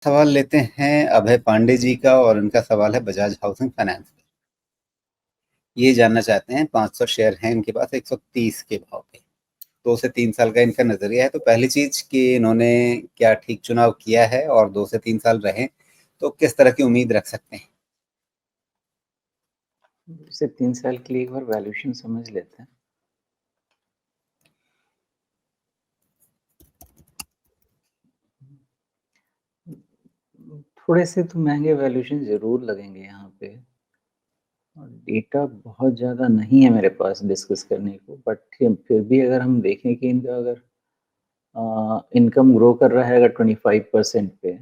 सवाल लेते हैं अभय पांडे जी का और उनका सवाल है बजाज हाउसिंग फाइनेंस पे। ये जानना चाहते हैं 500 शेयर हैं इनके पास 130 के भाव पे। 2 से 3 साल का इनका नजरिया है। तो पहली चीज कि इन्होंने क्या ठीक चुनाव किया है और 2 से 3 साल रहे तो किस तरह की उम्मीद रख सकते हैं। 2 से 3 साल के लिए एक बार वैल्यूएशन समझ लेते हैं। थोड़े से तो महंगे वैल्यूएशन जरूर लगेंगे यहाँ पे, और डेटा बहुत ज़्यादा नहीं है मेरे पास डिस्कस करने को, बट फिर भी अगर हम देखें कि इनका अगर इनकम ग्रो कर रहा है अगर 25% पे,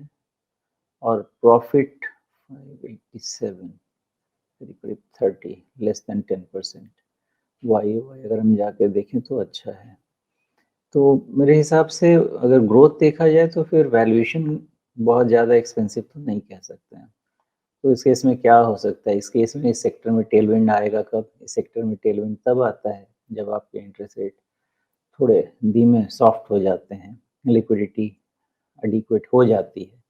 और प्रॉफिट 587 करीब करीब 30 लेस देन 10%, वाई वाई अगर हम जाके देखें तो अच्छा है। तो मेरे हिसाब से अगर ग्रोथ देखा जाए तो फिर वैल्यूएशन बहुत ज़्यादा एक्सपेंसिव तो नहीं कह सकते हैं। तो इस केस में क्या हो सकता है? इस केस में इस सेक्टर में टेलविंड आएगा कब? इस सेक्टर में टेलविंड तब आता है जब आपके इंटरेस्ट रेट थोड़े धीमे सॉफ्ट हो जाते हैं, लिक्विडिटी एडिक्वेट हो जाती है।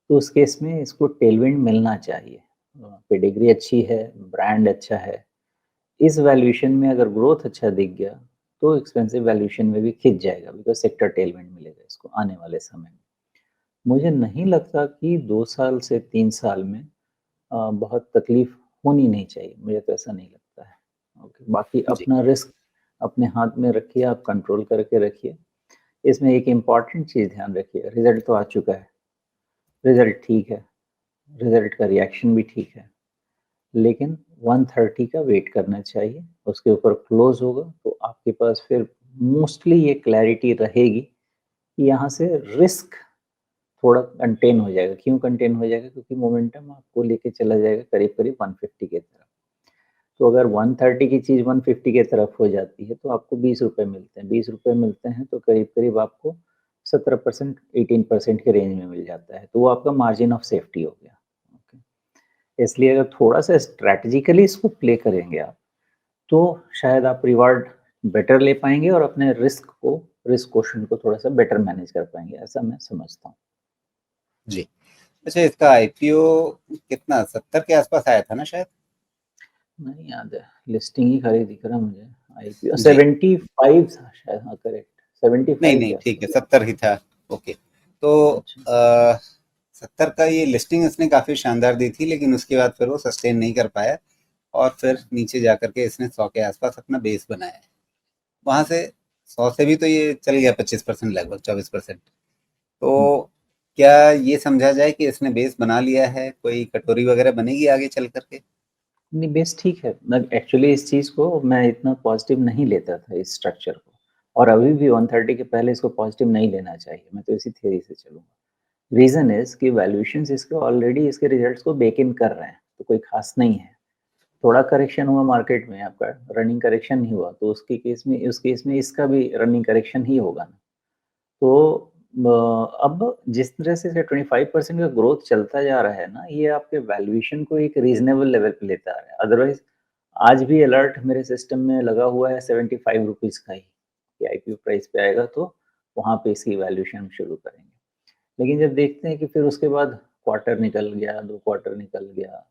तो उस केस में इसको टेलविंड मिलना चाहिए। पेडिग्री अच्छी है, ब्रांड अच्छा है। इस वैल्यूएशन में अगर ग्रोथ अच्छा दिख गया तो एक्सपेंसिव वैल्यूएशन में भी खिंच जाएगा, बिकॉज सेक्टर टेलविंड मिलेगा इसको आने वाले समय में। मुझे नहीं लगता कि 2 साल से 3 साल में बहुत तकलीफ होनी नहीं चाहिए, मुझे तो ऐसा नहीं लगता है। ओके, बाकी जी। अपना रिस्क अपने हाथ में रखिए, आप कंट्रोल करके रखिए। इसमें एक इम्पॉर्टेंट चीज़ ध्यान रखिए, रिजल्ट तो आ चुका है, रिजल्ट ठीक है, रिजल्ट का रिएक्शन भी ठीक है, लेकिन 130 का वेट करना चाहिए। उसके ऊपर क्लोज होगा तो आपके पास फिर मोस्टली ये क्लैरिटी रहेगी कि यहाँ से रिस्क थोड़ा कंटेन हो जाएगा। क्यों कंटेन हो जाएगा? क्योंकि मोमेंटम आपको लेके चला जाएगा करीब करीब 150 की तरफ। तो अगर 130 की चीज़ 150 की तरफ हो जाती है तो आपको 20 रुपए मिलते हैं। 20 रुपए मिलते हैं तो करीब करीब आपको 17% 18% के रेंज में मिल जाता है, तो वो आपका मार्जिन ऑफ सेफ्टी हो गया। ओके, इसलिए अगर थोड़ा सा स्ट्रैटेजिकली इसको प्ले करेंगे आप, तो शायद आप रिवार्ड बेटर ले पाएंगे और अपने रिस्क क्वेश्चन को थोड़ा सा बेटर मैनेज कर पाएंगे, ऐसा मैं समझता हूँ। जी। अच्छा, इसका आईपीओ कितना 70 के आसपास आया था ना शायद। नहीं याद है, लिस्टिंग ही खाली दिख रहा मुझे। आईपीओ जी। 75 था शायद, हाँ करेक्ट, नहीं 75 के नहीं, ठीक है, आसपास। 70 ही था। ओके। तो अच्छा। 70 का ये लिस्टिंग इसने काफी शानदार दी थी, लेकिन उसके बाद फिर वो सस्टेन नहीं कर पाया और फिर नीचे जाकर के इसने 100 के आसपास अपना बेस बनाया है। वहां से 100 से भी तो ये चल गया 25%, लगभग 24%। तो हम्म, क्या ये समझा जाए कि इसने बेस बना लिया है, कोई कटोरी वगैरह बनेगी आगे चल करके। नहीं बेस ठीक है। मैं एक्चुअली इस चीज़ को मैं इतना पॉजिटिव नहीं लेता था इस स्ट्रक्चर को, और अभी भी 130 के पहले इसको पॉजिटिव नहीं लेना चाहिए। मैं तो इसी थियरी से चलूंगा। रीज़न इज़ कि वैल्यूएशंस इसके ऑलरेडी इसके रिजल्ट्स को बेक इन कर रहे हैं, तो कोई खास नहीं है। थोड़ा करेक्शन हुआ मार्केट में, आपका रनिंग करेक्शन ही हुआ, तो उस केस में इसका भी रनिंग करेक्शन ही होगा ना। तो अब जिस तरह से 25% का ग्रोथ चलता जा रहा है ना, ये आपके वैल्यूएशन को एक रीजनेबल लेवल पे लेता आ रहा है। अदरवाइज आज भी अलर्ट मेरे सिस्टम में लगा हुआ है 75 रुपीज़ का ही, कि आईपीओ प्राइस पे आएगा तो वहाँ पे इसकी वैल्यूएशन हम शुरू करेंगे। लेकिन जब देखते हैं कि फिर उसके बाद क्वार्टर निकल गया, 2 क्वार्टर निकल गया,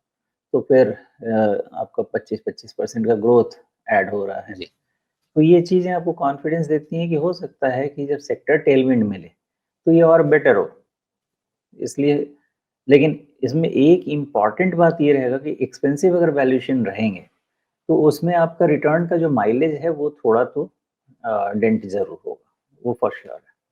तो फिर आपका 25-25% का ग्रोथ ऐड हो रहा है। जी। तो ये चीज़ें आपको कॉन्फिडेंस देती हैं कि हो सकता है कि जब सेक्टर टेलविंड मिले, तो ये और बेटर हो। इसलिए, लेकिन इसमें एक इम्पॉर्टेंट बात ये रहेगा कि एक्सपेंसिव अगर वैल्यूएशन रहेंगे, तो उसमें आपका रिटर्न का जो माइलेज है वो थोड़ा तो डेंट ज़रूर होगा, वो फॉर श्योर है।